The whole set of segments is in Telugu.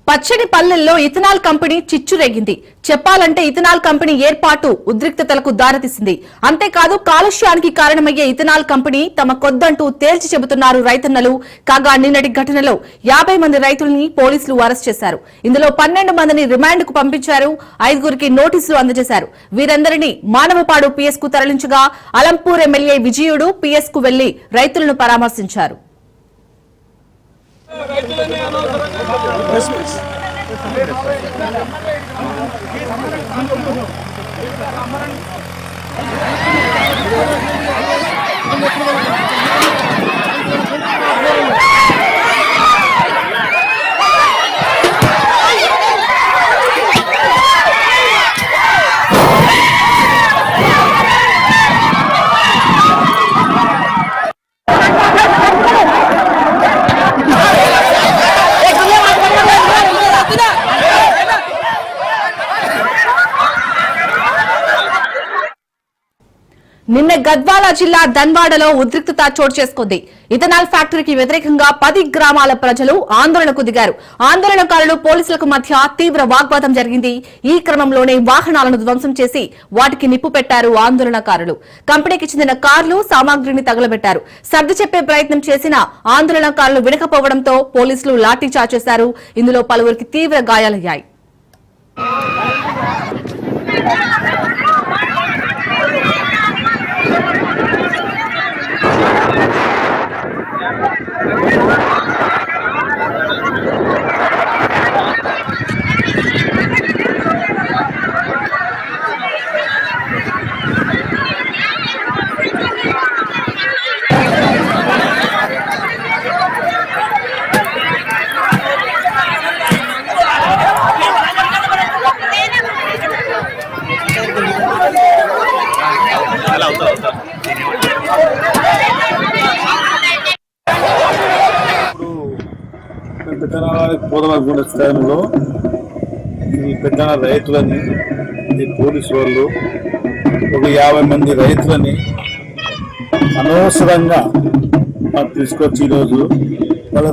పచ్చని పల్లెల్లో ఇథనాల్ కంపెనీ చిచ్చురేగింది. చెప్పాలంటే ఇథనాల్ కంపెనీ ఏర్పాటు ఉద్రిక్తతలకు దారితీసింది. అంతేకాదు కాలుష్యానికి కారణమయ్యే ఇథనాల్ కంపెనీ తమ కొద్దంటూ తేల్చి చెబుతున్నారు రైతన్నలు. కాగా నిన్నటి ఘటనలో 50 మంది రైతుల్ని పోలీసులు అరెస్ట్ చేశారు. ఇందులో 12 మందిని రిమాండ్ కు పంపించారు. 5గురికి నోటీసులు అందజేశారు. వీరందరినీ మానవపాడు పిఎస్ కు తరలించగా అలంపూర్ ఎమ్మెల్యే విజయుడు పిఎస్ కు వెళ్లి రైతులను పరామర్శించారు. నిన్న గద్వాల జిల్లా ధన్వాడలో ఉద్రిక్తత చోటు చేసుకుంది. ఇథనాల్ ఫ్యాక్టరీకి వ్యతిరేకంగా 10 గ్రామాల ప్రజలు ఆందోళనకు దిగారు. ఆందోళనకారులు పోలీసులకు మధ్య తీవ్ర వాగ్వాదం జరిగింది. ఈ క్రమంలోనే వాహనాలను ధ్వంసం చేసి వాటికి నిప్పు పెట్టారు ఆందోళనకారులు. కంపెనీకి చెందిన కార్లు సామాగ్రిని తగలబెట్టారు. సర్ది చెప్పే ప్రయత్నం చేసిన ఆందోళనకారులు వినకపోవడంతో పోలీసులు లాఠీచార్జ్ చేశారు. ఇందులో పలువురికి తీవ్ర గాయాలయ్యాయి. పోదామనుకునే స్థానంలో ఈ పెద్ద రైతులని ఈ పోలీసు వాళ్ళు ఒక 50 మంది రైతులని అనవసరంగా తీసుకొచ్చి ఈరోజు వాళ్ళ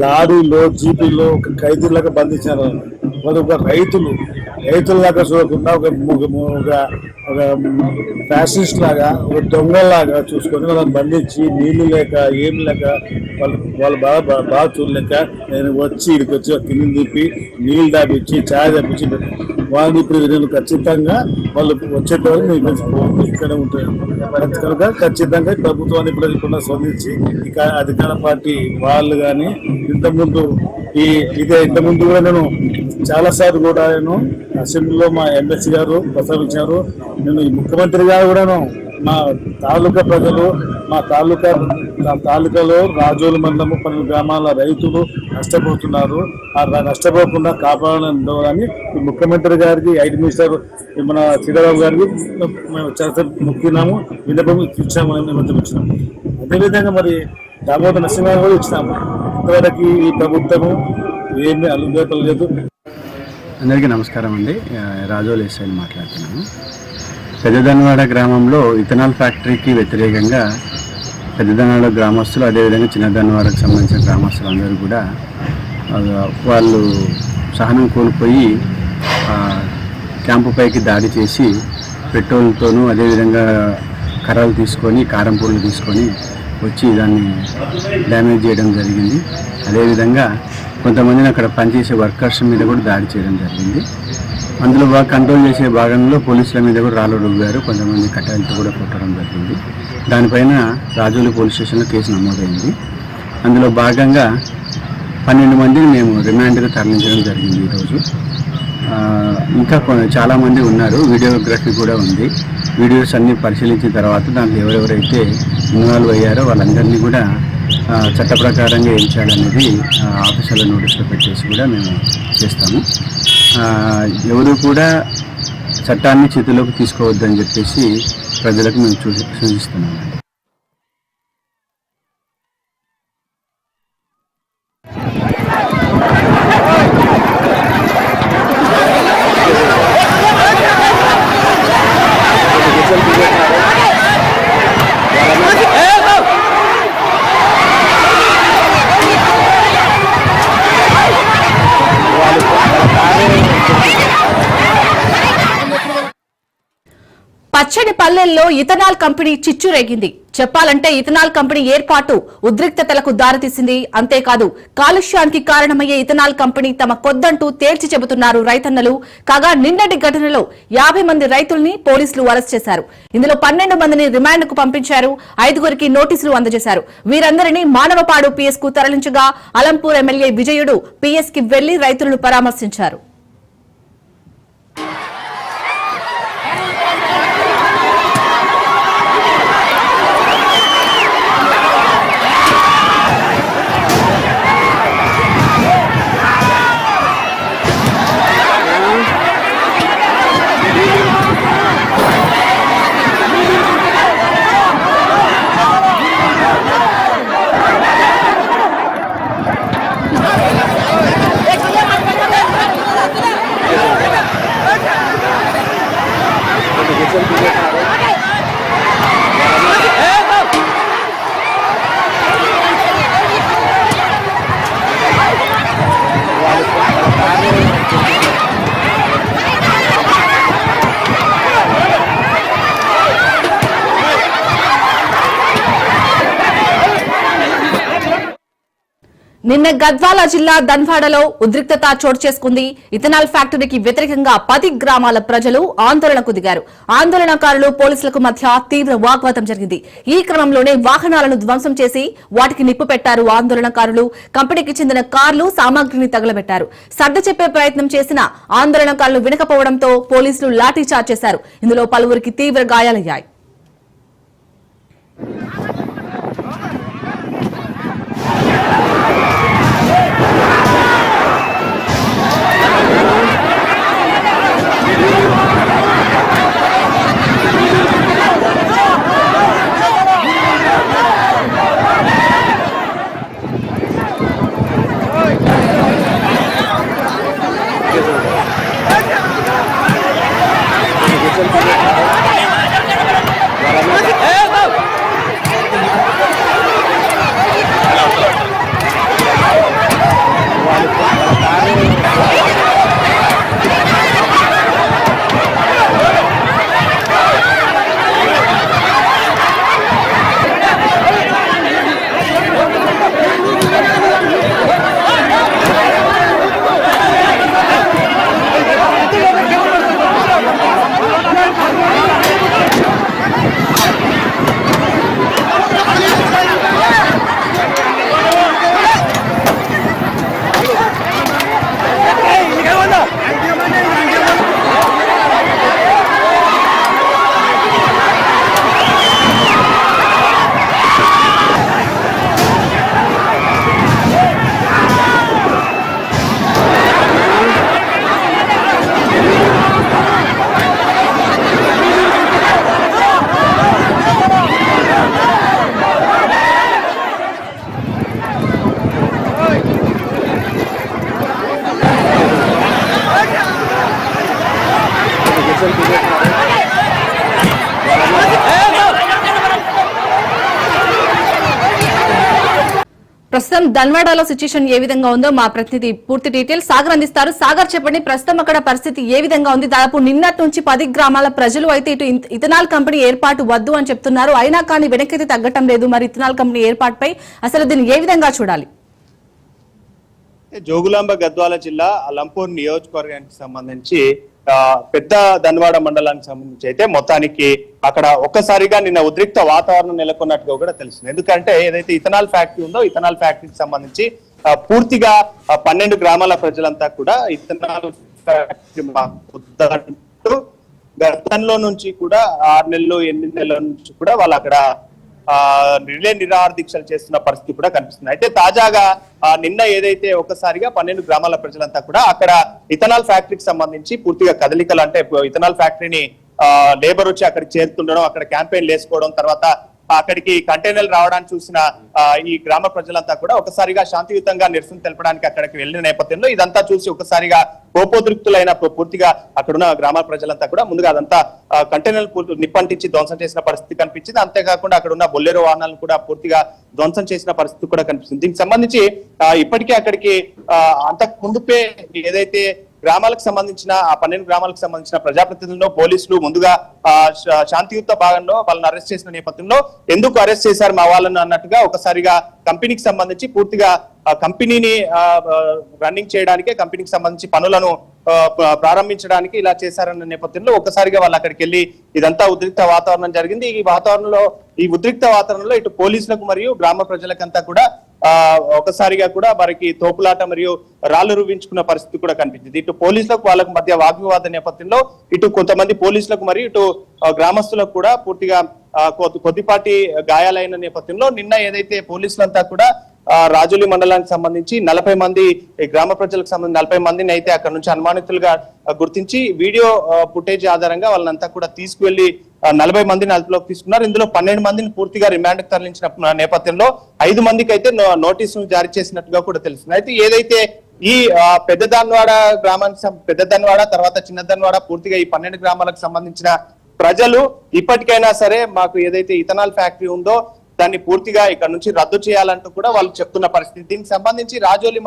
లారీలో జీపీలో ఒక ఖైదీలాగా బంధించారు. వాళ్ళు ఒక రైతుల్లాగా చూడకుండా ఒక ఫ్యాసిస్ట్ లాగా ఒక దొంగలాగా చూసుకొని వాళ్ళని బంధించి నీళ్లు లేక ఏమి లేక వాళ్ళు బాగా చూడలేక నేను వచ్చి ఇక్కడికి వచ్చి కింద తిప్పి నీళ్ళు దాపించి ఛాయ్ దాపించి వాళ్ళని ఇప్పుడు నేను ఖచ్చితంగా వాళ్ళు వచ్చేటప్పుడు నేను ఇక్కడే ఉంటాను కనుక ఖచ్చితంగా ప్రభుత్వాన్ని ఇప్పుడు స్పందించి ఇక అధికార పార్టీ వాళ్ళు కానీ ఇంతకుముందు కూడా నేను చాలాసార్లు కూడా నేను అసెంబ్లీలో మా ఎమ్మెల్సీ గారు ప్రస్తావించారు. నేను ఈ ముఖ్యమంత్రి గారు కూడాను మా తాలూకా ప్రజలు మా తాలూకాలో రాజోలు మండలము 12 గ్రామాల రైతులు నష్టపోతున్నారు. నష్టపోకుండా కాపాడాలని ముఖ్యమంత్రి గారికి ఐటీ మినిస్టర్ మన శ్రీధరరావు గారికి మేము చాలా మొక్కినాము, విన్నపం ఇచ్చాము, ఇచ్చినాము. అదేవిధంగా మరి దామోదర్ నరసింహ కూడా ఇచ్చినాము. ఇంతవరకు ఈ ప్రభుత్వము ఏమీ అనుభూతం లేదు. అందరికీ నమస్కారం అండి. రాజోలు ఎస్ఐని మాట్లాడుతున్నాను. పెద్దదన్వాడ గ్రామంలో ఇథనాల్ ఫ్యాక్టరీకి వ్యతిరేకంగా పెద్దదన్వాడ గ్రామస్తులు అదేవిధంగా చిన్నదన్వాడకు సంబంధించిన గ్రామస్తులు అందరూ కూడా వాళ్ళు సహనం కోల్పోయి క్యాంపు పైకి దాడి చేసి పెట్రోల్తోనూ అదేవిధంగా కర్రలు తీసుకొని కారం పొడులు తీసుకొని వచ్చి దాన్ని డ్యామేజ్ చేయడం జరిగింది. అదేవిధంగా కొంతమందిని అక్కడ పనిచేసే వర్కర్స్ మీద కూడా దాడి చేయడం జరిగింది. అందులో బాగా కంట్రోల్ చేసే భాగంలో పోలీసుల మీద కూడా రాళ్ళు రువ్వారు. కొంతమంది కట్టాలతో కూడా కొట్టడం జరిగింది. దానిపైన రాజోలు పోలీస్ స్టేషన్లో కేసు నమోదైంది. అందులో భాగంగా 12 మందిని మేము రిమాండ్గా తరలించడం జరిగింది ఈరోజు. ఇంకా చాలామంది ఉన్నారు. వీడియోగ్రఫీ కూడా ఉంది. వీడియోస్ అన్నీ పరిశీలించిన తర్వాత దాంట్లో ఎవరెవరైతే ఇన్వాల్వ్ అయ్యారో వాళ్ళందరినీ కూడా చట్ట ప్రకారంగా ఏం చేయాలనేది ఆఫీసర్ల నోటీసులో పెట్టేసి కూడా మేము చేస్తాము. ఎవరు కూడా చట్టాన్ని చేతిలోకి తీసుకోవద్దని చెప్పేసి ప్రజలకు మేము సూచిస్తున్నాము. నిన్నటి పల్లెల్లో ఇథనాల్ కంపెనీ చిచ్చురేగింది. చెప్పాలంటే ఇథనాల్ కంపెనీ ఏర్పాటు ఉద్రిక్తతలకు దారితీసింది. అంతేకాదు కాలుష్యానికి కారణమయ్యే ఇథనాల్ కంపెనీ తమ కొద్దంటూ తేల్చి చెబుతున్నారు రైతన్నలు. కాగా నిన్నటి ఘటనలో 50 మంది రైతుల్ని పోలీసులు అరెస్ట్ చేశారు. ఇందులో 12 మందిని రిమాండ్ కు పంపించారు. 5గురికి నోటీసులు అందజేశారు. వీరందరినీ మానవపాడు పిఎస్ కు తరలించగా అలంపూర్ ఎమ్మెల్యే విజయుడు పిఎస్ కి వెళ్లి రైతులను పరామర్శించారు. నిన్న గద్వాల జిల్లా ధన్వాడలో ఉద్రిక్తత చోటు చేసుకుంది. ఇథనాల్ ఫ్యాక్టరీకి వ్యతిరేకంగా 10 గ్రామాల ప్రజలు ఆందోళనకు దిగారు. ఆందోళనకారులు పోలీసులకు మధ్య తీవ్ర వాగ్వాదం జరిగింది. ఈ క్రమంలోనే వాహనాలను ధ్వంసం చేసి వాటికి నిప్పు పెట్టారు ఆందోళనకారులు. కంపెనీకి చెందిన కార్లు సామాగ్రిని తగలబెట్టారు. సర్ది చెప్పే ప్రయత్నం చేసిన ఆందోళనకారులు వినకపోవడంతో పోలీసులు లాఠీ చార్జ్ చేశారు. ఇందులో పలువురికి తీవ్ర గాయాలయ్యాయి. ప్రస్తుతం ధన్వాడలో సిచ్యుయేషన్ ఏ విధంగా ఉందో మా ప్రతినిధి పూర్తి డీటెయిల్స్ సాగర్ అందిస్తారు. సాగర్ చెప్పండి, ప్రస్తుతం అక్కడ పరిస్థితి ఏ విధంగా ఉంది? దాదాపు నిన్నటి నుంచి 10 గ్రామాల ప్రజలు అయితే ఇటు ఇథనాల్ కంపెనీ ఏర్పాటు వద్దు అని చెప్తున్నారు. అయినా కానీ వెనక్కి తగ్గటం లేదు. మరి ఇథనాల్ కంపెనీ ఏర్పాటుపై అసలు దీన్ని ఏ విధంగా చూడాలి? జోగులాంబ గద్వాల జిల్లా అలంపూర్ నియోజకవర్గానికి సంబంధించి పెద్ద ధన్వాడ మండలానికి సంబంధించి అయితే మొత్తానికి అక్కడ ఒక్కసారిగా నిన్న ఉద్రిక్త వాతావరణం నెలకొన్నట్టుగా కూడా తెలుస్తుంది. ఎందుకంటే ఏదైతే ఇథనాల్ ఫ్యాక్టరీ ఉందో ఇథనాల్ ఫ్యాక్టరీకి సంబంధించి పూర్తిగా 12 గ్రామాల ప్రజలంతా కూడా ఇథనాల్ ఫ్యాక్టరీ గతంలో నుంచి కూడా 6 నెలలు 8 నెలల నుంచి కూడా వాళ్ళు అక్కడ రిలే నిరాహార దీక్షలు చేస్తున్న పరిస్థితి కూడా కనిపిస్తుంది. అయితే తాజాగా నిన్న ఏదైతే ఒకసారిగా 12 గ్రామాల ప్రజలంతా కూడా అక్కడ ఇథనాల్ ఫ్యాక్టరీకి సంబంధించి పూర్తిగా కదలికలు, అంటే ఇథనాల్ ఫ్యాక్టరీని లేబర్ వచ్చి అక్కడికి చేరుతుండడం, అక్కడ క్యాంపెయిన్లు వేసుకోవడం, తర్వాత అక్కడికి కంటైనర్లు రావడానికి చూసిన ఈ గ్రామ ప్రజలంతా కూడా ఒకసారిగా శాంతియుతంగా నిరసన తెలపడానికి అక్కడికి వెళ్లిన నేపథ్యంలో ఇదంతా చూసి ఒకసారిగా కోపోద్రిక్తులైన పూర్తిగా అక్కడున్న గ్రామ ప్రజలంతా కూడా ముందుగా అదంతా కంటైనర్లు నిప్పంటించి ధ్వంసం చేసిన పరిస్థితి కనిపించింది. అంతేకాకుండా అక్కడ ఉన్న బొల్లెరో వాహనాలను కూడా పూర్తిగా ధ్వంసం చేసిన పరిస్థితి కూడా కనిపిస్తుంది. దీనికి సంబంధించి ఇప్పటికే అక్కడికి అంతకు ముందుపే ఏదైతే గ్రామాలకు సంబంధించిన ఆ 12 గ్రామాలకు సంబంధించిన ప్రజాప్రతినిధులను పోలీసులు ముందుగా శాంతియుత భాగంలో వాళ్ళని అరెస్ట్ చేసిన నేపథ్యంలో ఎందుకు అరెస్ట్ చేశారు మా వాళ్ళని అన్నట్టుగా ఒకసారిగా కంపెనీకి సంబంధించి పూర్తిగా కంపెనీని రన్నింగ్ చేయడానికే కంపెనీకి సంబంధించి పనులను ప్రారంభించడానికి ఇలా చేశారన్న నేపథ్యంలో ఒక్కసారిగా వాళ్ళు అక్కడికి వెళ్ళి ఇదంతా ఉద్రిక్త వాతావరణం జరిగింది. ఈ ఉద్రిక్త వాతావరణంలో ఇటు పోలీసులకు మరియు గ్రామ ప్రజలకంతా కూడా ఒకసారిగా కూడా వారికి తోపులాట మరియు రాళ్లు రువించుకున్న పరిస్థితి కూడా కనిపించింది. ఇటు పోలీసులకు వాళ్ళకు మధ్య వాగ్వివాద నేపథ్యంలో ఇటు కొంతమంది పోలీసులకు మరియు ఇటు గ్రామస్తులకు కూడా పూర్తిగా కొద్దిపాటి గాయాలైన నేపథ్యంలో నిన్న ఏదైతే పోలీసులంతా కూడా రాజోలి మండలానికి సంబంధించి 40 మంది గ్రామ ప్రజలకు సంబంధించి 40 మందిని అయితే అక్కడ నుంచి అనుమానితులుగా గుర్తించి వీడియో ఫుటేజ్ ఆధారంగా వాళ్ళంతా కూడా తీసుకువెళ్లి 40 మందిని అదుపులోకి తీసుకున్నారు. ఇందులో 12 మందిని పూర్తిగా రిమాండ్ తరలించిన నేపథ్యంలో 5 మందికి అయితే నోటీసులు జారీ చేసినట్టుగా కూడా తెలుస్తుంది. అయితే ఏదైతే ఈ పెద్దదన్వాడ గ్రామానికి పెద్దదన్వాడ తర్వాత చిన్నదన్వాడ పూర్తిగా ఈ 12 గ్రామాలకు సంబంధించిన ప్రజలు ఇప్పటికైనా సరే మాకు ఏదైతే ఇథనాల్ ఫ్యాక్టరీ ఉందో దాన్ని పూర్తిగా ఇక్కడ నుంచి రద్దు చేయాలంటూ కూడా వాళ్ళు చెప్తున్న పరిస్థితి. దీనికి సంబంధించి రాజోలి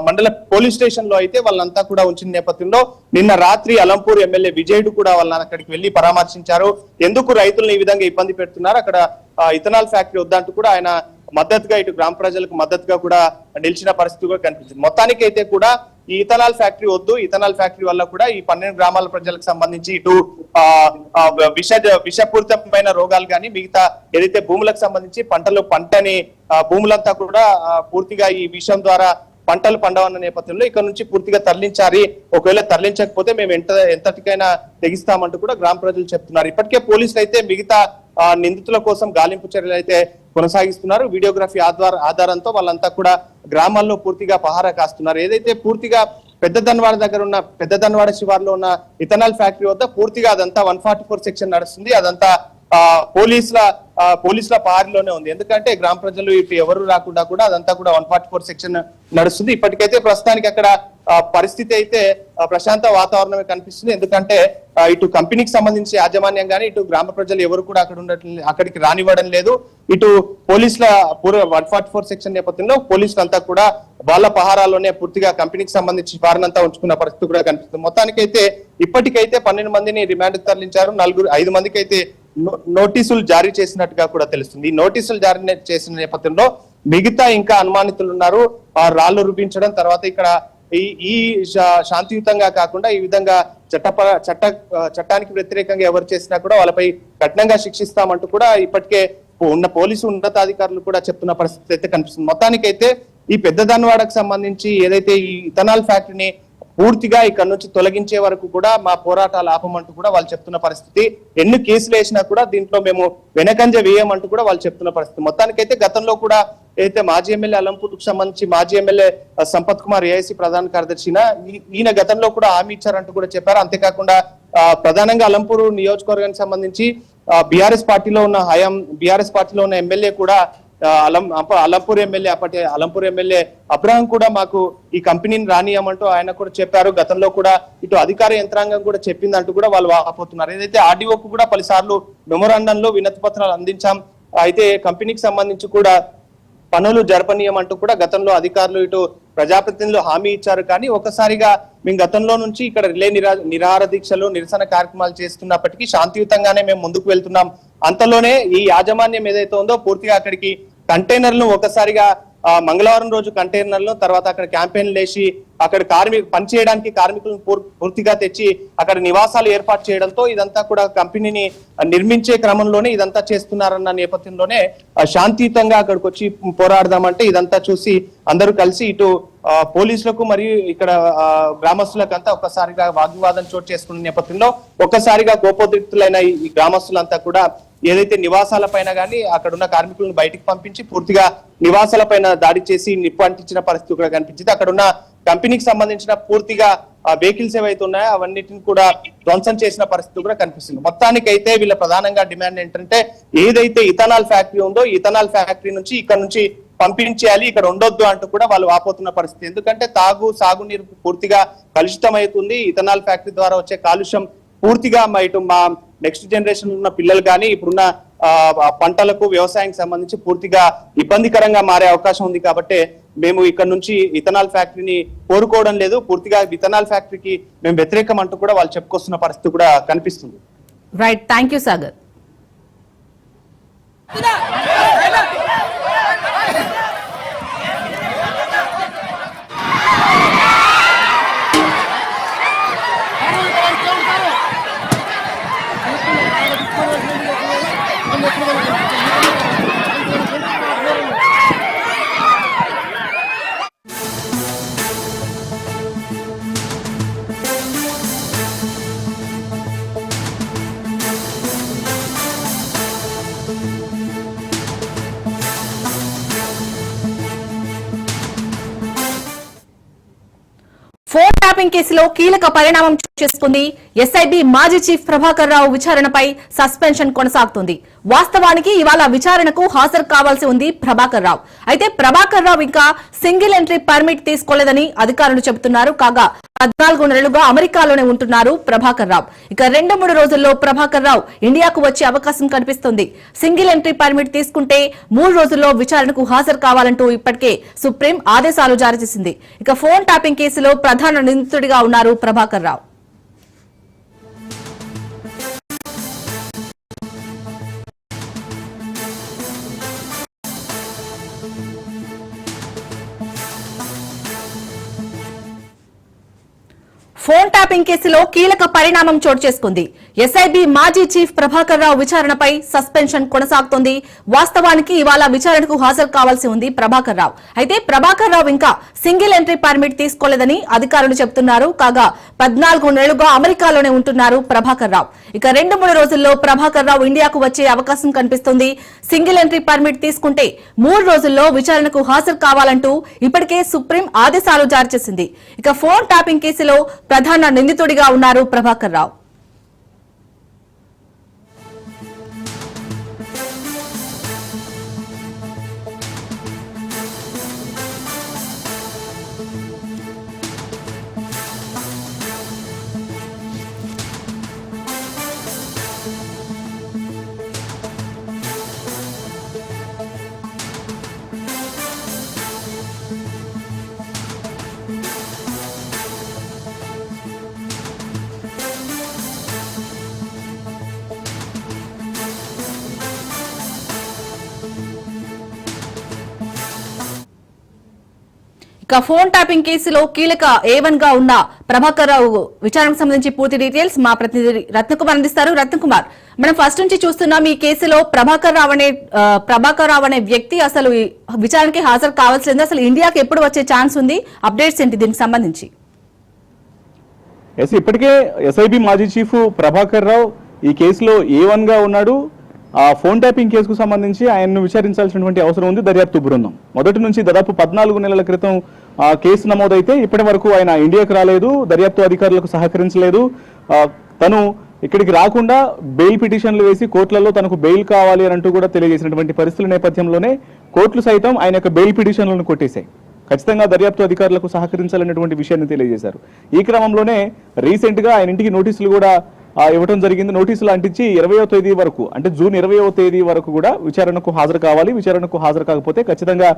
మండల పోలీస్ స్టేషన్ లో అయితే వాళ్ళంతా కూడా ఉంచిన నేపథ్యంలో నిన్న రాత్రి అలంపూర్ ఎమ్మెల్యే విజయుడు కూడా వాళ్ళని అక్కడికి వెళ్లి పరామర్శించారు. ఎందుకు రైతులను ఈ విధంగా ఇబ్బంది పెడుతున్నారు, అక్కడ ఇథనాల్ ఫ్యాక్టరీ వద్దంటూ కూడా ఆయన మద్దతుగా ఇటు గ్రామ ప్రజలకు మద్దతుగా కూడా నిలిచిన పరిస్థితి కూడా కనిపించింది. మొత్తానికి అయితే కూడా ఈ ఇథనాల్ ఫ్యాక్టరీ వద్దు, ఇథనాల్ ఫ్యాక్టరీ వల్ల కూడా ఈ 12 గ్రామాల ప్రజలకు సంబంధించి ఇటు విషపూరితమైన రోగాలు కానీ మిగతా ఏదైతే భూములకు సంబంధించి పంటని భూములంతా కూడా పూర్తిగా ఈ విషయం ద్వారా పంటలు పండవన్న నేపథ్యంలో ఇక్కడ నుంచి పూర్తిగా తరలించాలి, ఒకవేళ తరలించకపోతే మేము ఎంతటికైనా తెగిస్తామంటూ కూడా గ్రామ ప్రజలు చెప్తున్నారు. ఇప్పటికే పోలీసులు అయితే మిగతా నిందితుల కోసం గాలింపు చర్యలు అయితే కొనసాగిస్తున్నారు. వీడియోగ్రఫీ ఆధారంతో వాళ్ళంతా కూడా గ్రామాల్లో పూర్తిగా పహారా కాస్తున్నారు. ఏదైతే పూర్తిగా పెద్దదన్వాడ దగ్గర ఉన్న పెద్దదన్వాడ శివార్లో ఉన్న ఇథనాల్ ఫ్యాక్టరీ వద్ద పూర్తిగా అదంతా 144 సెక్షన్ నడుస్తుంది. అదంతా పోలీసుల పారిలోనే ఉంది. ఎందుకంటే గ్రామ ప్రజలు ఇటు ఎవరు రాకుండా కూడా అదంతా కూడా 144 సెక్షన్ నడుస్తుంది. ఇప్పటికైతే ప్రస్తుతానికి అక్కడ పరిస్థితి అయితే ప్రశాంత వాతావరణమే కనిపిస్తుంది. ఎందుకంటే ఇటు కంపెనీకి సంబంధించి యాజమాన్యం కానీ ఇటు గ్రామ ప్రజలు ఎవరు కూడా అక్కడికి రానివ్వడం లేదు. ఇటు పోలీసుల 144 సెక్షన్ నేపథ్యంలో పోలీసులంతా కూడా వాళ్ళ పహారాలోనే పూర్తిగా కంపెనీకి సంబంధించి వారినంతా ఉంచుకున్న పరిస్థితి కూడా కనిపిస్తుంది. మొత్తానికైతే ఇప్పటికైతే 12 మందిని రిమాండ్ తరలించారు. 5 మందికి అయితే నోటీసులు జారీ చేసినట్టుగా కూడా తెలుస్తుంది. ఈ నోటీసులు జారీ చేసిన నేపథ్యంలో మిగతా ఇంకా అనుమానితులు ఉన్నారు. రాళ్లు రుపించడం తర్వాత ఇక్కడ ఈ శాంతియుతంగా కాకుండా ఈ విధంగా చట్టానికి వ్యతిరేకంగా ఎవరు చేసినా కూడా వాళ్ళపై కఠినంగా శిక్షిస్తామంటూ కూడా ఇప్పటికే ఉన్న పోలీసు ఉన్నతాధికారులు కూడా చెప్తున్న పరిస్థితి అయితే కనిపిస్తుంది. మొత్తానికైతే ఈ పెద్దదన్వాడకు సంబంధించి ఏదైతే ఈ ఇథనాల్ ఫ్యాక్టరీని పూర్తిగా ఇక్కడ నుంచి తొలగించే వరకు కూడా మా పోరాటాలు ఆపమంటూ కూడా వాళ్ళు చెప్తున్న పరిస్థితి. ఎన్ని కేసులు వేసినా కూడా దీంట్లో మేము వెనకంజ వేయమంటూ కూడా వాళ్ళు చెప్తున్న పరిస్థితి. మొత్తానికైతే గతంలో కూడా అయితే మాజీ ఎమ్మెల్యే అలంపూర్కు సంబంధించి మాజీ ఎమ్మెల్యే సంపత్ కుమార్ ఏఐసి ప్రధాన కార్యదర్శిన ఈయన గతంలో కూడా హామీ ఇచ్చారంటూ కూడా చెప్పారు. అంతేకాకుండా ప్రధానంగా అలంపూర్ నియోజకవర్గానికి సంబంధించి బీఆర్ఎస్ పార్టీలో ఉన్న ఎమ్మెల్యే కూడా అలంపూర్ ఎమ్మెల్యే అబ్రహం కూడా మాకు ఈ కంపెనీని రానియమంటూ ఆయన కూడా చెప్పారు. గతంలో కూడా ఇటు అధికార యంత్రాంగం కూడా చెప్పిందంటూ కూడా వాళ్ళు వాపోతున్నారు. ఏదైతే ఆర్డీఓకు కూడా పలుసార్లు మెమోరాండంలో వినతి పత్రాలు అందించాం, అయితే కంపెనీకి సంబంధించి కూడా పనులు జరపనీయమంటూ కూడా గతంలో అధికారులు ఇటు ప్రజాప్రతినిధులు హామీ ఇచ్చారు. కానీ ఒకసారిగా మేము గతంలో నుంచి ఇక్కడ రిలే నిరాహార దీక్షలు నిరసన కార్యక్రమాలు చేస్తున్నప్పటికీ శాంతియుతంగానే మేము ముందుకు వెళ్తున్నాం. అంతలోనే ఈ యాజమాన్యం ఏదైతే ఉందో పూర్తిగా అక్కడికి కంటైనర్లను ఒకసారిగా మంగళవారం రోజు కంటైనర్లను తర్వాత అక్కడ క్యాంపెయిన్లు వేసి అక్కడ పనిచేయడానికి కార్మికులను పూర్తిగా తెచ్చి అక్కడ నివాసాలు ఏర్పాటు చేయడంతో ఇదంతా కూడా కంపెనీని నిర్మించే క్రమంలోనే ఇదంతా చేస్తున్నారన్న నేపథ్యంలోనే శాంతియుతంగా అక్కడికి వచ్చి పోరాడదామంటే ఇదంతా చూసి అందరూ కలిసి ఇటు పోలీసులకు మరియు ఇక్కడ గ్రామస్తులకంతా ఒక్కసారిగా వాగ్వివాదం చోటు చేసుకున్న నేపథ్యంలో ఒక్కసారిగా కోపోద్రిక్తులైన ఈ గ్రామస్తులంతా కూడా ఏదైతే నివాసాల పైన కానీ అక్కడ ఉన్న కార్మికులను బయటికి పంపించి పూర్తిగా నివాసాల పైన దాడి చేసి నిప్పు అంటించిన పరిస్థితి కూడా కనిపించింది. అక్కడ ఉన్న కంపెనీకి సంబంధించిన పూర్తిగా వెహికల్స్ ఏవైతే ఉన్నాయో అవన్నిటిని కూడా ధ్వంసం చేసిన పరిస్థితి కూడా కనిపిస్తుంది. మొత్తానికైతే వీళ్ళ ప్రధానంగా డిమాండ్ ఏంటంటే ఏదైతే ఇథనాల్ ఫ్యాక్టరీ ఉందో ఇథనాల్ ఫ్యాక్టరీ నుంచి ఇక్కడ నుంచి పంపించేయాలి, ఇక్కడ ఉండొద్దు అంటూ కూడా వాళ్ళు వాపోతున్న పరిస్థితి. ఎందుకంటే సాగునీరు పూర్తిగా కలుషితమవుతుంది. ఇథనాల్ ఫ్యాక్టరీ ద్వారా వచ్చే కాలుష్యం పూర్తిగా ఇటు మా నెక్స్ట్ జనరేషన్ ఉన్న పిల్లలు కానీ ఇప్పుడున్న పంటలకు వ్యవసాయానికి సంబంధించి పూర్తిగా ఇబ్బందికరంగా మారే అవకాశం ఉంది. కాబట్టి మేము ఇక్కడ నుంచి ఇథనాల్ ఫ్యాక్టరీని కోరుకోవడం లేదు, పూర్తిగా ఇథనాల్ ఫ్యాక్టరీకి మేము వ్యతిరేకం అంటూ కూడా వాళ్ళు చెప్పుకొస్తున్న పరిస్థితి కూడా కనిపిస్తుంది. Right, thank you Sagar. Phone tapping కేసులో కీలక పరిణామం చోటు చేసుకుంది. ఎస్ఐబి మాజీ చీఫ్ ప్రభాకర్ రావు విచారణపై సస్పెన్షన్ కొనసాగుతుంది. వాస్తవానికి ఇవాళ విచారణకు హాజరు కావాల్సి ఉంది ప్రభాకర్ రావు. అయితే ప్రభాకర్ రావు ఇంకా సింగిల్ ఎంట్రీ పర్మిట్ తీసుకోలేదని అధికారులు చెబుతున్నారు. కాగా 14 నెలలుగా అమెరికాలోనే ఉంటున్నారు ప్రభాకర్ రావు. ఇక 2-3 రోజుల్లో ప్రభాకర్ రావు ఇండియాకు వచ్చే అవకాశం కనిపిస్తుంది. సింగిల్ ఎంట్రీ పర్మిట్ తీసుకుంటే 3 రోజుల్లో విచారణకు హాజరు కావాలంటూ ఇప్పటికే సుప్రీం ఆదేశాలు జారీ చేసింది. ఇక ఫోన్ ట్యాపింగ్ కేసులో ప్రధాన నిందితుడిగా ఉన్నారు ప్రభాకర్ రావు. ఫోన్ ట్యాపింగ్ కేసులో కీలక పరిణామం చోటు చేసుకుంది. ఎస్ఐబి మాజీ చీఫ్ ప్రభాకర్ రావు విచారణపై సస్పెన్షన్ కొనసాగుతోంది. వాస్తవానికి ఇవాళ విచారణకు హాజరు కావాల్సి ఉంది ప్రభాకర్ రావు. అయితే ప్రభాకర్ రావు ఇంకా సింగిల్ ఎంట్రీ పర్మిట్ తీసుకోలేదని అధికారులు చెబుతున్నారు. కాగా 14 నెలలుగా అమెరికాలోనే ఉంటున్నారు ప్రభాకర్ రావు. ఇక 2-3 రోజుల్లో ప్రభాకర్ రావు ఇండియాకు వచ్చే అవకాశం కనిపిస్తుంది. సింగిల్ ఎంట్రీ పర్మిట్ తీసుకుంటే 3 రోజుల్లో విచారణకు హాజరు కావాలంటూ ఇప్పటికే సుప్రీం ఆదేశాలు జారీ చేసింది. ఇక ఫోన్ ట్యాపింగ్ కేసులో ప్రధాన నిందితుడిగా ఉన్నారు ప్రభాకర్ రావు. ఇక ఫోన్ ట్యాపింగ్ కేసులో కీలక A1 గా ఉన్న ప్రభాకర్ రావు విచారణకు సంబంధించి పూర్తి డీటెయిల్స్ మా ప్రతినిధి రత్నకుమార్ అందిస్తారు. రత్నకుమార్, మనం ఫస్ట్ నుంచి చూస్తున్నాం ఈ కేసులో ప్రభాకర్ రావు అనే వ్యక్తి అసలు విచారణకి హాజరు కావాల్సింది. అసలు ఇండియాకి ఎప్పుడు వచ్చే ఛాన్స్ ఉంది? అప్డేట్స్ ఏంటి దీనికి సంబంధించి? ఇప్పటికే ఎస్ఐబి మాజీ చీఫ్ ప్రభాకర్ రావు ఈ కేసులో A1 గా ఉన్నాడు. ఆ ఫోన్ ట్యాపింగ్ కేసుకు సంబంధించి ఆయన్ను విచారించాల్సినటువంటి అవసరం ఉంది దర్యాప్తు బృందం. మొదటి నుంచి దాదాపు 14 నెలల క్రితం కేసు నమోదైతే ఇప్పటి వరకు ఆయన ఇండియాకు రాలేదు, దర్యాప్తు అధికారులకు సహకరించలేదు. తను ఇక్కడికి రాకుండా బెయిల్ పిటిషన్లు వేసి కోర్టులలో తనకు బెయిల్ కావాలి అని అంటూ కూడా తెలియజేసినటువంటి పరిస్థితుల నేపథ్యంలోనే కోర్టులు సైతం ఆయన యొక్క బెయిల్ పిటిషన్లను కొట్టేశాయి. ఖచ్చితంగా దర్యాప్తు అధికారులకు సహకరించాలనేటువంటి విషయాన్ని తెలియజేశారు. ఈ క్రమంలోనే రీసెంట్ గా ఆయన ఇంటికి నోటీసులు కూడా ఇవ్వడం జరిగింది. నోటీసులు అంటించి 20వ తేదీ వరకు, అంటే జూన్ 20వ తేదీ వరకు కూడా విచారణకు హాజరు కావాలి, విచారణకు హాజరు కాకపోతే ఖచ్చితంగా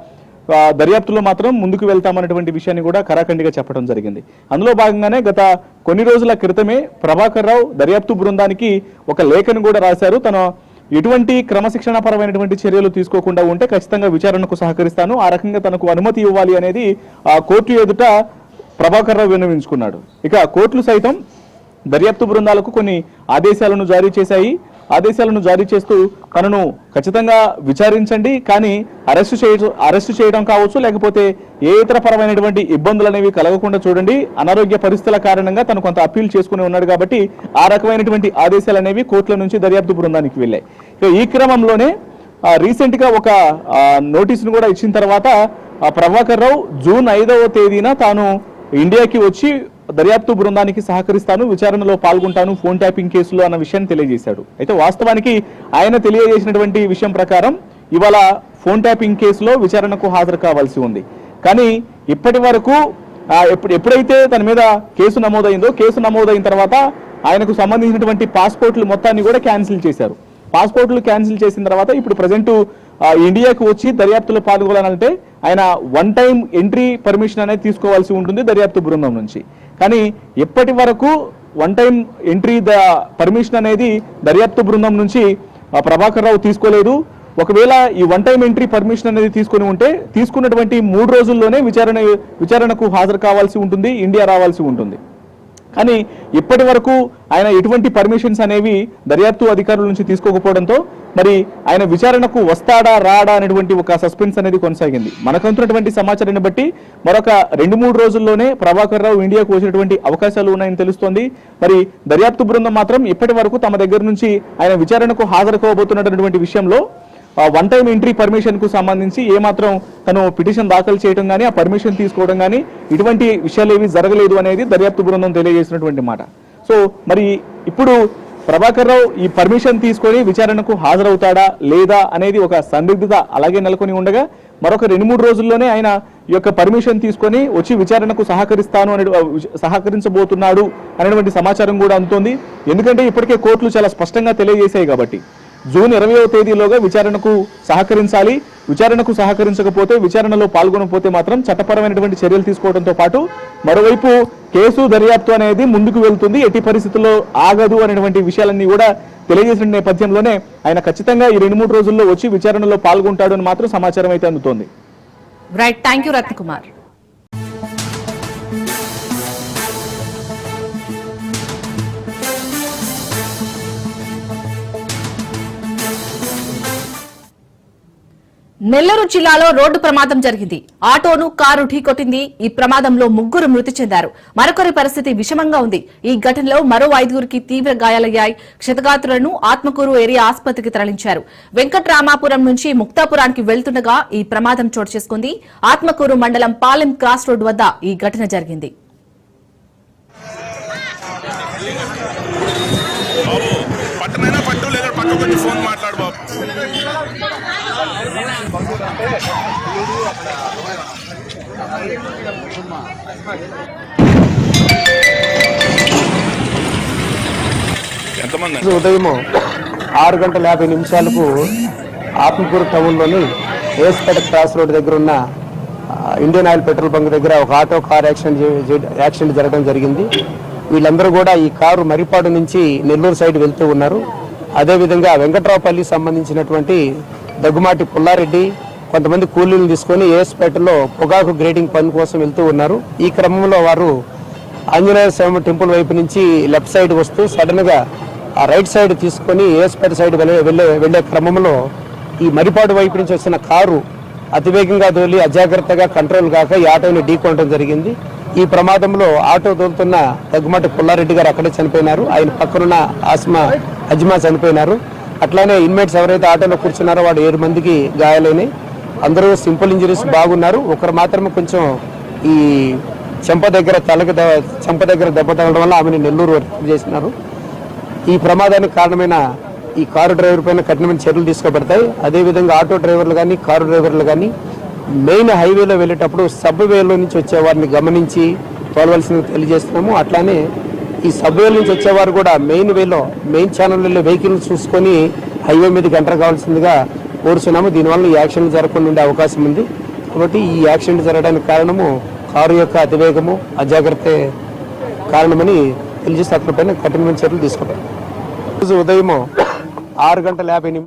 దర్యాప్తులో మాత్రం ముందుకు వెళ్తామన్నటువంటి విషయాన్ని కూడా ఖరాఖండిగా చెప్పడం జరిగింది. అందులో భాగంగానే గత కొన్ని రోజుల క్రితమే ప్రభాకర్ రావు దర్యాప్తు బృందానికి ఒక లేఖను కూడా రాశారు. తన ఎటువంటి క్రమశిక్షణ పరమైనటువంటి చర్యలు తీసుకోకుండా ఉంటే ఖచ్చితంగా విచారణకు సహకరిస్తాను, ఆ రకంగా తనకు అనుమతి ఇవ్వాలి అనేది కోర్టు ఎదుట ప్రభాకర్ రావు విన్నవించుకున్నాడు. ఇక కోర్టులు సైతం దర్యాప్తు బృందాలకు కొన్ని ఆదేశాలను జారీ చేశాయి. ఆదేశాలను జారీ చేస్తూ తనను ఖచ్చితంగా విచారించండి, కానీ అరెస్టు చేయడం కావచ్చు, లేకపోతే ఏ ఇతర పరమైనటువంటి ఇబ్బందులు అనేవి కలగకుండా చూడండి. అనారోగ్య పరిస్థితుల కారణంగా తను కొంత అప్పీల్ చేసుకుని ఉన్నాడు కాబట్టి ఆ రకమైనటువంటి ఆదేశాలు అనేవి కోర్టుల నుంచి దర్యాప్తు బృందానికి వెళ్ళాయి. ఈ క్రమంలోనే రీసెంట్ గా ఒక నోటీసును కూడా ఇచ్చిన తర్వాత ప్రభాకర్ రావు జూన్ 5వ తేదీన తాను ఇండియాకి వచ్చి దర్యాప్తు బృందానికి సహకరిస్తాను, విచారణలో పాల్గొంటాను ఫోన్ ట్యాపింగ్ కేసులో అన్న విషయాన్ని తెలియజేశాడు. అయితే వాస్తవానికి ఆయన తెలియజేసినటువంటి విషయం ప్రకారం ఇవాళ ఫోన్ ట్యాపింగ్ కేసులో విచారణకు హాజరు కావాల్సి ఉంది. కానీ ఇప్పటి వరకు ఎప్పుడైతే తన మీద కేసు నమోదైందో, కేసు నమోదైన తర్వాత ఆయనకు సంబంధించినటువంటి పాస్పోర్ట్లు మొత్తాన్ని కూడా క్యాన్సిల్ చేశారు. పాస్పోర్ట్లు క్యాన్సిల్ చేసిన తర్వాత ఇప్పుడు ప్రజెంట్ ఇండియాకు వచ్చి దర్యాప్తులో పాల్గొనాలంటే ఆయన వన్ టైం ఎంట్రీ పర్మిషన్ అనేది తీసుకోవాల్సి ఉంటుంది దర్యాప్తు బృందం నుంచి. కానీ ఇప్పటి వరకు వన్ టైం ఎంట్రీ పర్మిషన్ అనేది దర్యాప్తు బృందం నుంచి ప్రభాకర్ రావు తీసుకోలేదు. ఒకవేళ ఈ వన్ టైం ఎంట్రీ పర్మిషన్ అనేది తీసుకుని ఉంటే తీసుకున్నటువంటి 3 రోజుల్లోనే విచారణకు హాజరు కావాల్సి ఉంటుంది, ఇండియా రావాల్సి ఉంటుంది. కానీ ఇప్పటి వరకు ఆయన ఎటువంటి పర్మిషన్స్ అనేవి దర్యాప్తు అధికారుల నుంచి తీసుకోకపోవడంతో మరి ఆయన విచారణకు వస్తాడా రాడా అనేటువంటి ఒక సస్పెన్స్ అనేది కొనసాగింది. మనకు అందుతున్నటువంటి సమాచారాన్ని బట్టి మరొక 2-3 రోజుల్లోనే ప్రభాకర్ రావు ఇండియాకు వచ్చినటువంటి అవకాశాలు ఉన్నాయని తెలుస్తోంది. మరి దర్యాప్తు బృందం మాత్రం ఇప్పటి వరకు తమ దగ్గర నుంచి ఆయన విచారణకు హాజరు కావబోతున్నటువంటి విషయంలో వన్ టైం ఎంట్రీ పర్మిషన్ కు సంబంధించి ఏమాత్రం తను పిటిషన్ దాఖలు చేయడం కానీ ఆ పర్మిషన్ తీసుకోవడం కానీ ఇటువంటి విషయాలు ఏవి జరగలేదు అనేది దర్యాప్తు బృందం తెలియజేసినటువంటి మాట. సో మరి ఇప్పుడు ప్రభాకర్ రావు ఈ పర్మిషన్ తీసుకొని విచారణకు హాజరవుతాడా లేదా అనేది ఒక సందిగ్ధత అలాగే నెలకొని ఉండగా మరొక 2-3 రోజుల్లోనే ఆయన ఈ యొక్క పర్మిషన్ తీసుకొని వచ్చి విచారణకు సహకరించబోతున్నాడు అనేటువంటి సమాచారం కూడా అందుతోంది. ఎందుకంటే ఇప్పటికే కోర్టులు చాలా స్పష్టంగా తెలియజేశాయి కాబట్టి జూన్ 20వ తేదీలోగా విచారణకు సహకరించాలి. విచారణకు సహకరించకపోతే, విచారణలో పాల్గొనకపోతే మాత్రం చట్టపరమైనటువంటి చర్యలు తీసుకోవడంతో పాటు మరోవైపు కేసు దర్యాప్తు అనేది ముందుకు వెళ్తుంది, ఎట్టి పరిస్థితుల్లో ఆగదు అనేటువంటి విషయాలన్నీ కూడా తెలియజేసిన నేపథ్యంలోనే ఆయన ఖచ్చితంగా ఈ 2-3 రోజుల్లో వచ్చి విచారణలో పాల్గొంటాడు అని మాత్రం సమాచారం అయితే అందుతోంది. Right, thank you Ratnakumar. Nellore జిల్లాలో రోడ్డు ప్రమాదం జరిగింది. ఆటోను కారు ఢీకొట్టింది. ఈ ప్రమాదంలో 3 మృతి చెందారు. మరొకరి పరిస్థితి విషమంగా ఉంది. ఈ ఘటనలో మరో 5గురికి తీవ్ర గాయాలయ్యాయి. క్షతగాత్రులను ఆత్మకూరు ఏరియా ఆసుపత్రికి తరలించారు. వెంకట్రామాపురం నుంచి ముక్తాపురానికి వెళ్తుండగా ఈ ప్రమాదం చోటు చేసుకుంది. ఆత్మకూరు మండలం పాలెం క్రాస్ రోడ్ వద్ద ఈ ఘటన జరిగింది. ఫోన్ మాట్లాడు బాబు. ఉదయం 6:50 ఆత్మకూరు టౌన్లోని ఏస్పేట క్రాస్ రోడ్ దగ్గర ఉన్న ఇండియన్ ఆయిల్ పెట్రోల్ బంక్ దగ్గర ఒక ఆటో కార్ యాక్సిడెంట్ జరగడం జరిగింది. వీళ్ళందరూ కూడా ఈ కారు మరిపాడు నుంచి నెల్లూరు సైడ్ వెళ్తూ ఉన్నారు. అదేవిధంగా వెంకట్రావుపల్లికి సంబంధించినటువంటి దగ్గుమాటి పుల్లారెడ్డి కొంతమంది కూలీలను తీసుకొని ఏఎస్పేటలో పొగాకు గ్రేడింగ్ పని కోసం వెళ్తూ ఉన్నారు. ఈ క్రమంలో వారు ఆంజనేయ స్వామి టెంపుల్ వైపు నుంచి లెఫ్ట్ సైడ్ వస్తూ సడన్ గా ఆ రైట్ సైడ్ తీసుకొని ఏఎస్పేట సైడ్ వెళ్లే క్రమంలో ఈ మరిపాడు వైపు నుంచి వచ్చిన కారు అతివేగంగా దోలి అజాగ్రత్తగా కంట్రోల్ కాక ఈ ఆటోని ఢీకొనడం జరిగింది. ఈ ప్రమాదంలో ఆటో దోలుతున్న దగ్గుమాటి పుల్లారెడ్డి గారు అక్కడే చనిపోయినారు. ఆయన పక్కనున్న అజ్మా చనిపోయినారు. అట్లానే ఇన్మేట్స్ ఎవరైతే ఆటోలో కూర్చున్నారో వాడు 7 మందికి గాయాలైనాయి. అందరూ సింపుల్ ఇంజరీస్ బాగున్నారు. ఒకరు మాత్రమే కొంచెం ఈ చెంప దగ్గర దెబ్బ తగలడం వల్ల ఆమెను నెల్లూరు రిఫర్ చేసినారు. ఈ ప్రమాదానికి కారణమైన ఈ కారు డ్రైవర్ పైన కఠినమైన చర్యలు తీసుకోబడతాయి. అదేవిధంగా ఆటో డ్రైవర్లు కానీ కారు డ్రైవర్లు కానీ మెయిన్ హైవేలో వెళ్ళేటప్పుడు సబ్వేలో నుంచి వచ్చేవారిని గమనించి తోలవలసింది తెలియజేస్తున్నాము. అట్లానే ఈ సబ్వేల నుంచి వచ్చేవారు కూడా మెయిన్ ఛానల్లో వెహికల్ చూసుకొని హైవే మీదకి ఎంటర్ కావాల్సిందిగా కోరుచున్నాము. దీనివల్ల ఈ యాక్సిడెంట్ జరగకుండా ఉండే అవకాశం ఉంది. కాబట్టి ఈ యాక్సిడెంట్ జరగడానికి కారణము కారు యొక్క అతివేగము అజాగ్రత్త కారణమని తెలియజేస్తే అతనిపైన కఠినమైన చర్యలు తీసుకోవాలి. రోజు ఉదయం 6:50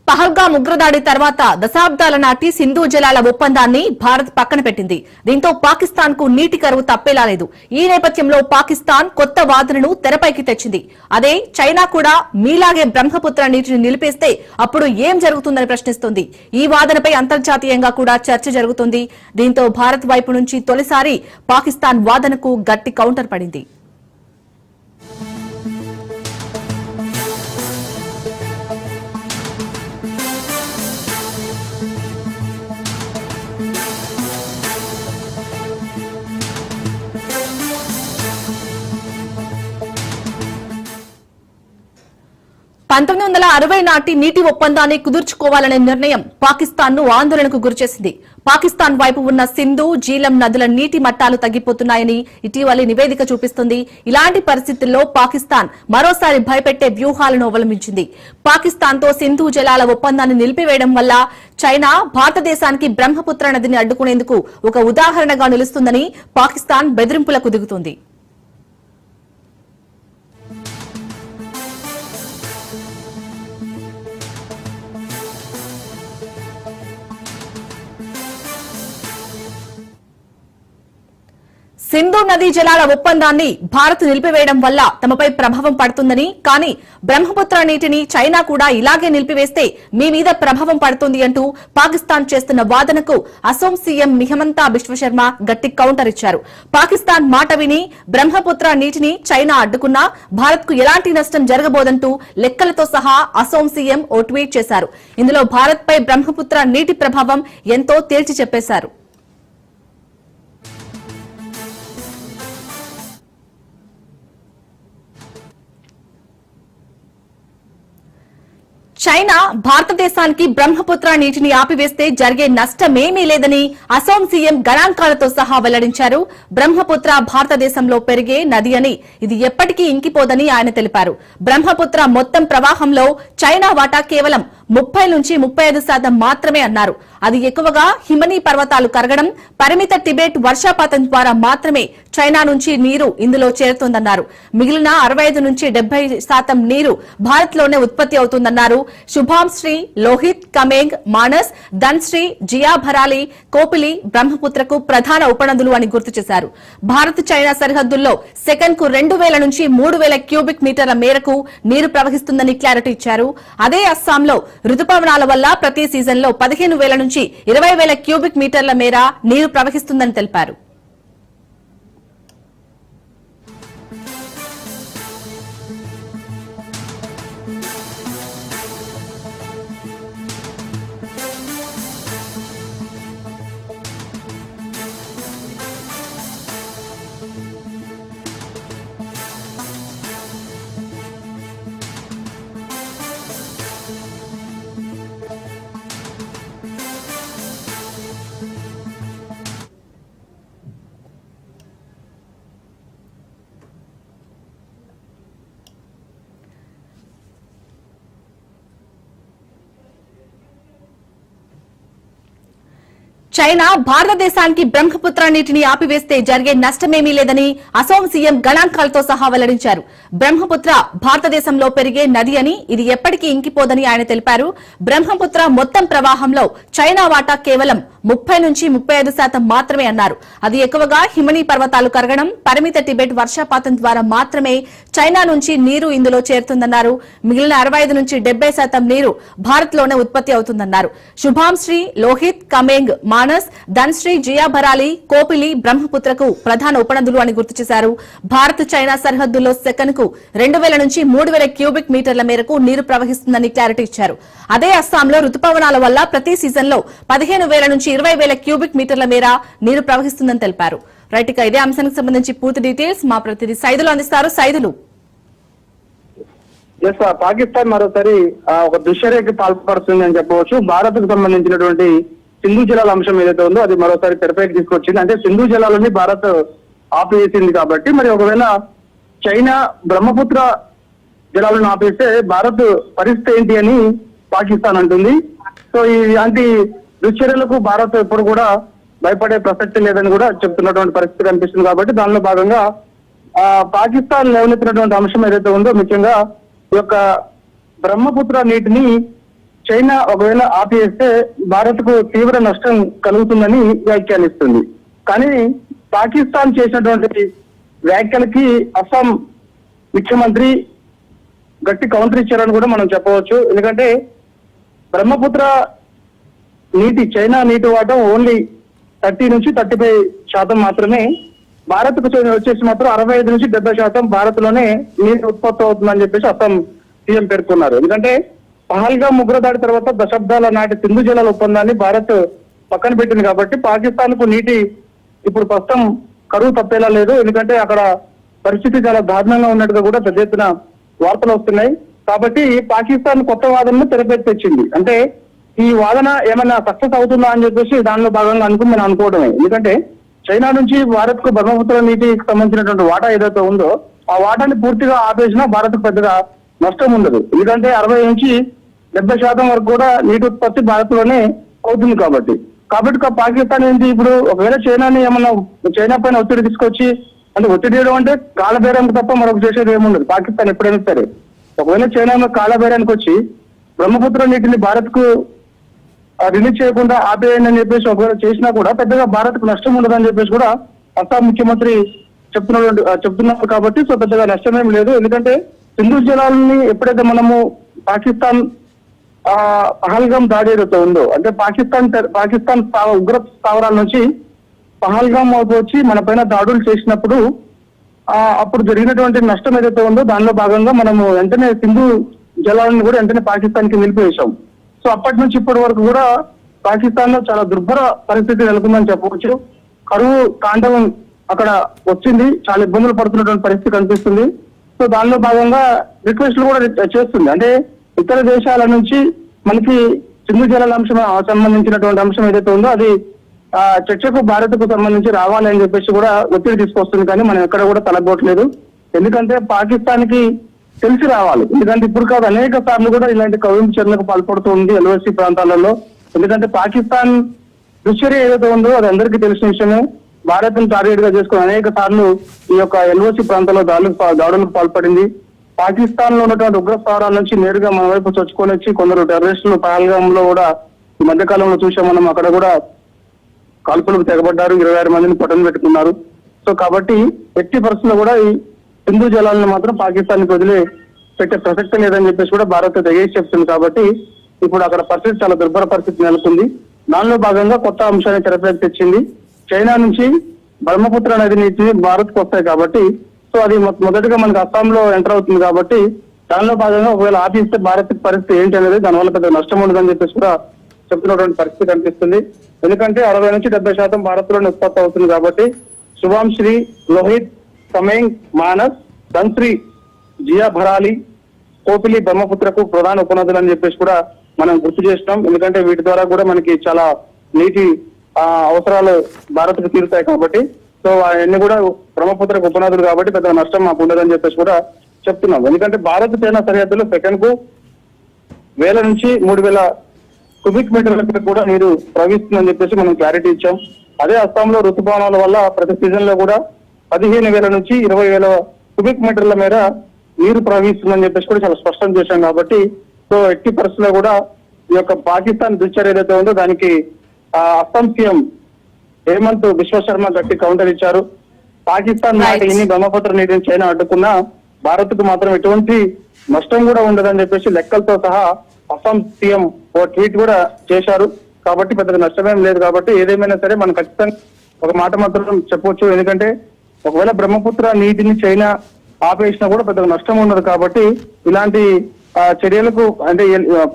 పహల్గామ్ ఉగ్రదాడి తర్వాత దశాబ్దాల నాటి సింధు జలాల ఒప్పందాన్ని భారత్ పక్కన పెట్టింది. దీంతో పాకిస్తాన్ కు నీటి కరువు తప్పేలా లేదు. ఈ నేపథ్యంలో పాకిస్తాన్ కొత్త వాదనను తెరపైకి తెచ్చింది. అదే చైనా కూడా మీలాగే బ్రహ్మపుత్ర నీటిని నిలిపేస్తే అప్పుడు ఏం జరుగుతుందని ప్రశ్నిస్తోంది. ఈ వాదనపై అంతర్జాతీయంగా కూడా చర్చ జరుగుతుంది. దీంతో భారత్ వైపు నుంచి తొలిసారి పాకిస్తాన్ వాదనకు గట్టి కౌంటర్ పడింది. 1960 నాటి నీటి ఒప్పందాన్ని కుదుర్చుకోవాలనే నిర్ణయం పాకిస్తాన్ ను ఆందోళనకు గురిచేసింది. పాకిస్తాన్ వైపు ఉన్న సింధు, జీలం నదుల నీటి మట్టాలు తగ్గిపోతున్నాయని ఇటీవలి నివేదిక చూపిస్తుంది. ఇలాంటి పరిస్థితుల్లో పాకిస్తాన్ మరోసారి భయపెట్టే వ్యూహాలను అవలంబించింది. పాకిస్తాన్ తో సింధు జలాల ఒప్పందాన్ని నిలిపివేయడం వల్ల చైనా భారతదేశానికి బ్రహ్మపుత్ర నదిని అడ్డుకునేందుకు ఒక ఉదాహరణగా నిలుస్తుందని పాకిస్తాన్ బెదిరింపులకు దిగుతుంది. సింధు నదీ జలాల ఒప్పందాన్ని భారత్ నిలిపివేయడం వల్ల తమపై ప్రభావం పడుతుందని, కానీ బ్రహ్మపుత్ర నీటిని చైనా కూడా ఇలాగే నిలిపివేస్తే మీ మీద ప్రభావం పడుతుంది అంటూ పాకిస్తాన్ చేస్తున్న వాదనకు అసోం సీఎం హిమంతా బిశ్వశర్మ గట్టి కౌంటర్ ఇచ్చారు. పాకిస్తాన్ మాట విని బ్రహ్మపుత్ర నీటిని చైనా అడ్డుకున్నా భారత్ కు ఎలాంటి నష్టం జరగబోదంటూ లెక్కలతో సహా అసోం సీఎం ఓ ట్వీట్ చేశారు. ఇందులో భారత్ పై బ్రహ్మపుత్ర నీటి ప్రభావం ఎంతో తేల్చి చెప్పేశారు. చైనా భారతదేశానికి బ్రహ్మపుత్ర నీటిని ఆపివేస్తే జరిగే నష్టమేమీ లేదని అసోం సీఎం గణాంకాలతో సహా వెల్లడించారు. బ్రహ్మపుత్ర భారతదేశంలో పెరిగే నది అని, ఇది ఎప్పటికీ ఇంకిపోదని ఆయన తెలిపారు. బ్రహ్మపుత్ర మొత్తం ప్రవాహంలో చైనా వాటా కేవలం 30 నుంచి 35% మాత్రమే అన్నారు. అది ఎక్కువగా హిమనీ పర్వతాలు కరగడం, పరిమిత టిబెట్ వర్షపాతం ద్వారా మాత్రమే చైనా నుంచి నీరు ఇందులో చేరుతోందన్నారు. మిగిలిన 65 నుంచి 70% నీరు భారత్ లోనే ఉత్పత్తి అవుతుందన్నారు. శుభాంశ్రీ, లోహిత్, కమేంగ్, మానస్, ధన్శ్రీ, జియా భరాలి, కోపిలి బ్రహ్మపుత్రకు ప్రధాన ఉపనదులు అని గుర్తు చేశారు. భారత్ చైనా సరిహద్దుల్లో సెకన్కు 2000 నుంచి 3000 క్యూబిక్ మీటర్ల మేరకు నీరు ప్రవహిస్తుందని క్లారిటీ ఇచ్చారు. అదే అస్సాంలో రుతుపవనాల వల్ల ప్రతి సీజన్లో 15,000 నుంచి 20,000 క్యూబిక్ మీటర్ల మేర నీరు ప్రవహిస్తుందని తెలిపారు. చైనా భారతదేశానికి బ్రహ్మపుత్ర నీటిని ఆపివేస్తే జరిగే నష్టమేమీ లేదని అసోం సీఎం గణాంకాలతో సహా వెల్లడించారు. బ్రహ్మపుత్ర భారతదేశంలో పెరిగే నది అని, ఇది ఎప్పటికీ ఇంకిపోదని ఆయన తెలిపారు. బ్రహ్మపుత్ర మొత్తం ప్రవాహంలో చైనా వాటా కేవలం 30 నుంచి 35% మాత్రమే అన్నారు. అది ఎక్కువగా హిమనీ పర్వతాలు కరగడం, పరిమిత టిబెట్ వర్షపాతం ద్వారా మాత్రమే చైనా నుంచి నీరు ఇందులో చేరుతుందన్నారు. మిగిలిన 65 నుంచి 70% నీరు భారత్ లోనే ఉత్పత్తి అవుతుందన్నారు. శుభాంశ్రీ, లోహిత్, కమేంగ్, మానస్, ధన్శ్రీ, జియా భరాలి, కోపిలి బ్రహ్మపుత్రకు ప్రధాన ఉపనదులు అని గుర్తు చేశారు. భారత్ చైనా సరిహద్దుల్లో సెకన్కు 2000 నుంచి 3000 క్యూబిక్ మీటర్ల మేరకు నీరు ప్రవహిస్తుందని క్లారిటీ ఇచ్చారు. అదే అస్సాంలో రుతుపవనాల వల్ల ప్రతి సీజన్లో 15,000 నుంచి 20,000 క్యూబిక్ మీటర్ల మేర నీరు ప్రవహిస్తుందని తెలిపారు. రైట్, ఇక ఇదే అంశానికి సంబంధించి పూర్తి డీటెయిల్స్ మా ప్రతినిధి సైదులు అందిస్తారు. సైదులు, పాకిస్తాన్ మరోసారి ఒక దుశ్చర్యకి పాల్పడుతుంది అని చెప్పవచ్చు. భారత్ కు సంబంధించినటువంటి సింధు జలాల అంశం ఏదైతే ఉందో అది మరోసారి తెరపైకి తీసుకొచ్చింది. అంటే సింధు జలాలని భారత్ ఆపేసింది కాబట్టి, మరి ఒకవేళ చైనా బ్రహ్మపుత్ర జలాలను ఆపేస్తే భారత్ పరిస్థితి ఏంటి అని పాకిస్తాన్ అంటుంది. సో ఇలాంటి దుశ్చర్యలకు భారత్ ఎప్పుడు కూడా భయపడే ప్రసక్తి లేదని కూడా చెప్తున్నటువంటి పరిస్థితి కనిపిస్తుంది. కాబట్టి దానిలో భాగంగా పాకిస్తాన్ లేవనెత్తినటువంటి అంశం ఏదైతే ఉందో, ముఖ్యంగా ఈ యొక్క బ్రహ్మపుత్ర నీటిని చైనా ఒకవేళ ఆపేస్తే భారత్ కు తీవ్ర నష్టం కలుగుతుందని వ్యాఖ్యానిస్తుంది. కానీ పాకిస్తాన్ చేసినటువంటి వ్యాఖ్యలకి అస్సాం ముఖ్యమంత్రి గట్టి కౌంటర్ ఇచ్చారని కూడా మనం చెప్పవచ్చు. ఎందుకంటే బ్రహ్మపుత్ర నీటి చైనా నీటి వాటం ఓన్లీ 30 నుంచి 35% మాత్రమే. భారత్ కు వచ్చేసి మాత్రం 65 నుంచి 70% భారత్ లోనే నీరు ఉత్పత్తి అవుతుందని చెప్పేసి అస్సాం సీఎం పేర్కొన్నారు. ఎందుకంటే పహల్గామ్ ఉగ్రదాడి తర్వాత దశాబ్దాల నాటి సింధు జలాల ఒప్పందాన్ని భారత్ పక్కన పెట్టింది కాబట్టి పాకిస్తాన్ కు నీటి ఇప్పుడు ప్రస్తుతం కరువు తప్పేలా లేదు. ఎందుకంటే అక్కడ పరిస్థితి చాలా దారుణంగా ఉన్నట్టుగా కూడా పెద్ద ఎత్తున వార్తలు వస్తున్నాయి. కాబట్టి పాకిస్తాన్ కొత్త వాదనను తెరపెట్టించింది. అంటే ఈ వాదన ఏమైనా సక్సెస్ అవుతుందా అని చెప్పేసి దానిలో భాగంగా మనం అనుకోవడమే. ఎందుకంటే చైనా నుంచి భారత్ కు బ్రహ్మపుత్ర నీటికి సంబంధించినటువంటి వాటా ఏదైతే ఉందో ఆ వాటాని పూర్తిగా ఆపేసినా భారత్ పెద్దగా నష్టం ఉండదు. ఎందుకంటే 60 నుంచి 70% వరకు కూడా నీటి ఉత్పత్తి భారత్ లోనే అవుతుంది కాబట్టి పాకిస్తాన్ ఏంటి ఇప్పుడు ఒకవేళ చైనాని ఏమన్నా చైనా పైన ఒత్తిడి తీసుకొచ్చి అంటే ఒత్తిడి చేయడం అంటే కాలబేరానికి తప్ప మరొక చేసేది ఏముండదు. పాకిస్తాన్ ఎప్పుడైనా సరే ఒకవేళ చైనా కాలబేరానికి వచ్చి బ్రహ్మపుత్ర నీటిని భారత్ కు రిలీజ్ చేయకుండా ఆపేయండి అని చెప్పేసి ఒకవేళ చేసినా కూడా పెద్దగా భారత్ కు నష్టం ఉండదని చెప్పేసి కూడా అస్సాం ముఖ్యమంత్రి చెప్తున్నారు కాబట్టి సో పెద్దగా నష్టమేం లేదు. ఎందుకంటే సింధు జలాలని ఎప్పుడైతే మనము పాకిస్తాన్ పహల్గాం దాడి ఏదైతే ఉందో అంటే పాకిస్తాన్ ఉగ్ర స్థావరాల నుంచి పహల్గాం వచ్చి మన పైన దాడులు చేసినప్పుడు అప్పుడు జరిగినటువంటి నష్టం ఏదైతే ఉందో దానిలో భాగంగా మనము వెంటనే సింధు జలాలను కూడా వెంటనే పాకిస్తాన్ కి నిలిపివేశాం. సో అప్పటి నుంచి ఇప్పటి వరకు కూడా పాకిస్తాన్ లో చాలా దుర్భర పరిస్థితి నెలకొందని చెప్పవచ్చు. కరువు తాండవం అక్కడ వచ్చింది, చాలా ఇబ్బందులు పడుతున్నటువంటి పరిస్థితి కనిపిస్తుంది. సో దానిలో భాగంగా రిక్వెస్ట్లు కూడా చేస్తుంది. అంటే ఇతర దేశాల నుంచి మనకి సింధు జలాల అంశం సంబంధించినటువంటి అంశం ఏదైతే ఉందో అది చర్చకు భారత్ కు సంబంధించి రావాలి అని చెప్పేసి కూడా ఒత్తిడి తీసుకొస్తుంది. కానీ మనం ఎక్కడ కూడా తలగొట్టలేదు. ఎందుకంటే పాకిస్తాన్ కి తెలిసి రావాలి. ఎందుకంటే ఇప్పుడు కాదు అనేక సార్లు కూడా ఇలాంటి కవింపు చర్యలకు పాల్పడుతూ ఉంది ఎల్ఓసి ప్రాంతాలలో. ఎందుకంటే పాకిస్తాన్ దుశ్చర్య ఏదైతే ఉందో అది అందరికీ తెలిసిన విషయమే. భారత్ ను టార్గెట్ గా చేసుకుని అనేక సార్లు ఈ యొక్క ఎల్ఓసి ప్రాంతాల్లో దాడులకు పాల్పడింది. పాకిస్తాన్ లో ఉన్నటువంటి ఉగ్ర స్థావరాల నుంచి నేరుగా మన వైపు చొచ్చుకొని వచ్చి కొందరు టెర్రరిస్టులు పహల్గాంలో కూడా ఈ మధ్య కాలంలో చూసాం మనం. అక్కడ కూడా కాల్పులకు తెగబడ్డారు, 26 మందిని పట్టణ పెట్టుకున్నారు. సో కాబట్టి ఎట్టి పరిస్థితుల్లో కూడా ఈ సింధు జలాలను మాత్రం పాకిస్తాన్ కి వదిలే పెట్టే ప్రసక్తి లేదని చెప్పేసి కూడా భారత్ తెగేసి చెప్తుంది. కాబట్టి ఇప్పుడు అక్కడ పరిస్థితి చాలా దుర్భర పరిస్థితి నెలకొంది. దానిలో భాగంగా కొత్త అంశాన్ని తెరపైకి తెచ్చింది. చైనా నుంచి బ్రహ్మపుత్ర నది నీటి భారత్ కు వస్తాయి కాబట్టి సో అది మొదటిగా మనకి అస్సాంలో ఎంటర్ అవుతుంది కాబట్టి దానిలో భాగంగా ఒకవేళ ఆపిస్తే భారత్ పరిస్థితి ఏంటి అనేది దానివల్ల పెద్ద నష్టం ఉండదని చెప్పేసి కూడా చెప్తున్నటువంటి పరిస్థితి కనిపిస్తుంది. ఎందుకంటే 60 నుంచి 70% భారత్ లోనే ఉత్పత్తి అవుతుంది కాబట్టి శుభాంశ్రీ, లోహిత్, సమేంగ్, మానస్, ధన్శ్రీ, జియా భరాలి, కోపిలి బ్రహ్మపుత్రకు ప్రధాన ఉపనదులు అని చెప్పేసి కూడా మనం గుర్తు చేస్తున్నాం. ఎందుకంటే వీటి ద్వారా కూడా మనకి చాలా నీటి అవసరాలు భారత్ కు తీరుతాయి కాబట్టి సో అవన్నీ కూడా బ్రహ్మపుత్రకు ఉపనదులు కాబట్టి పెద్ద నష్టం మాకు ఉండదని చెప్పేసి కూడా చెప్తున్నాం. ఎందుకంటే భారత్ చైనా సరిహద్దులో సెకండ్ కు 1000 నుంచి 3000 క్యూబిక్ మీటర్ల కూడా నీరు ప్రవహిస్తుందని చెప్పేసి మనం క్లారిటీ ఇచ్చాం. అదే అస్సాంలో ఋతుపవనాల వల్ల ప్రతి సీజన్ లో కూడా 15,000 నుంచి 20,000 క్యూబిక్ మీటర్ల మేర నీరు ప్రవహిస్తుందని చెప్పేసి కూడా చాలా స్పష్టం చేశాం. కాబట్టి సో ఎట్టి పరిస్థితుల్లో కూడా ఈ యొక్క పాకిస్తాన్ దుశ్చర్య ఏదైతే ఉందో దానికి అస్సాం సీఎం హేమంత్ బిశ్వ శర్మ గట్టి కౌంటర్ ఇచ్చారు. పాకిస్తాన్ మాట ఇన్ని బ్రహ్మపుత్ర నీటిని చైనా అడ్డుకున్నా భారత్ కు మాత్రం ఎటువంటి నష్టం కూడా ఉండదని చెప్పేసి లెక్కలతో సహా అస్సాం సీఎం ఓ ట్వీట్ కూడా చేశారు. కాబట్టి పెద్దగా నష్టమేం లేదు. కాబట్టి ఏదేమైనా సరే మనం ఖచ్చితంగా ఒక మాట మాత్రం చెప్పవచ్చు. ఎందుకంటే ఒకవేళ బ్రహ్మపుత్ర నీటిని చైనా ఆపేసినా కూడా పెద్దగా నష్టం ఉండదు. కాబట్టి ఇలాంటి చర్యలకు అంటే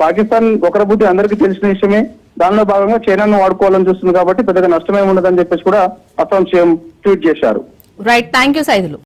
పాకిస్తాన్ ఒకరి బుద్ధి అందరికీ తెలిసిన విషయమే. దానిలో భాగంగా చైనాను వాడుకోవాలని చూస్తుంది కాబట్టి పెద్దగా నష్టమే ఉండదని చెప్పేసి కూడా అస్సాం సీఎం ట్వీట్ చేశారు. Right, thank you Saidulu.